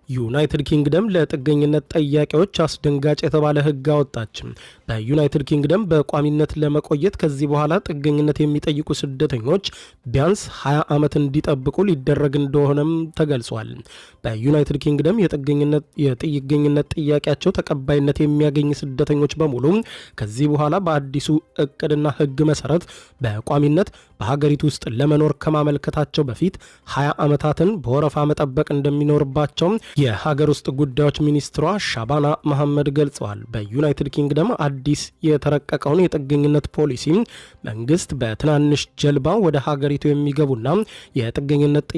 ዩናይትድ ኪንግደም ለጥገኝነት ጠያቂዎች አስደንጋጭ የተባለ ሕግ አወጣች። በዩናይትድ ኪንግደም በቋሚነት ለመቆየት ከዚህ በኋላ ጥገኝነት የሚጠይቁ ስደተኞች ቢያንስ 20 ዓመት እንዲጠብቁ ሊደረግ እንደሆነም ተገልጿል። በዩናይትድ ኪንግደም የጥገኝነት ጥያቄያቸው ተቀባይነት የሚያገኝ ስደተኞች በሙሉ ከዚህ በኋላ በአዲሱ እቅድና ሕግ መሰረት በቋሚነት በሀገሪቱ ውስጥ ለመኖር ከማመልከታቸው በፊት 20 ዓመታትን በወረፋ መጠበቅ እንደሚኖርባቸው የሀገር ውስጥ ጉዳዮች ሚኒስትሯ ሻባና መሐመድ ገልጸዋል። በዩናይትድ ኪንግደም አዲስ የተረቀቀውን የጥገኝነት ፖሊሲ መንግስት በትናንሽ ጀልባ ወደ ሀገሪቱ የሚገቡና የጥገኝነት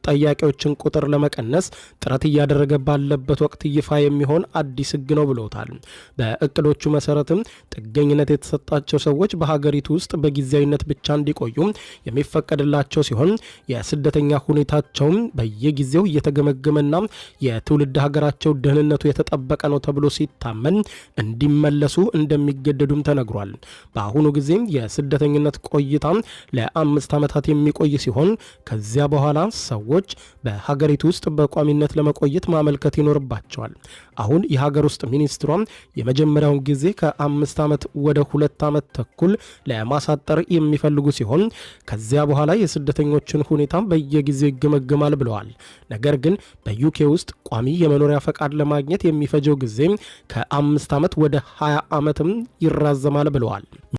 ጠያቂዎችን ቁጥር ለመቀነስ ጥረት እያደረገ ባለበት ወቅት ይፋ የሚሆን አዲስ ሕግ ነው ብለውታል። በእቅዶቹ መሰረትም ጥገኝነት የተሰጣቸው ሰዎች በሀገሪቱ ውስጥ በጊዜያዊነት ብቻ እንዲቆዩ የሚፈቀድላቸው ሲሆን የስደተኛ ሁኔታቸውም በየጊዜው እየተገመገመና የትውልድ ሀገራቸው ደህንነቱ የተጠበቀ ነው ተብሎ ሲታመን እንዲመለሱ እንደሚገደዱም ተነግሯል። በአሁኑ ጊዜ የስደተኝነት ቆይታ ለ5 ዓመታት የሚቆይ ሲሆን ከዚያ በኋላ ሰዎች በሀገሪቱ ውስጥ በቋሚነት ለመቆየት ማመልከት ይኖርባቸዋል። አሁን የሀገር ውስጥ ሚኒስትሯ የመጀመሪያውን ጊዜ ከ5 ዓመት ወደ 2 ዓመት ተኩል ለማሳጠር የሚፈልጉ ሲሆን ከዚያ በኋላ የስደተኞችን ሁኔታ በየጊዜው ይገመገማል ብለዋል። ነገር ግን በዩኬ ውስጥ ቋሚ የመኖሪያ ፈቃድ ለማግኘት የሚፈጀው ጊዜ ከ5 ዓመት ወደ 20 ዓመትም ይራዘማል ብለዋል።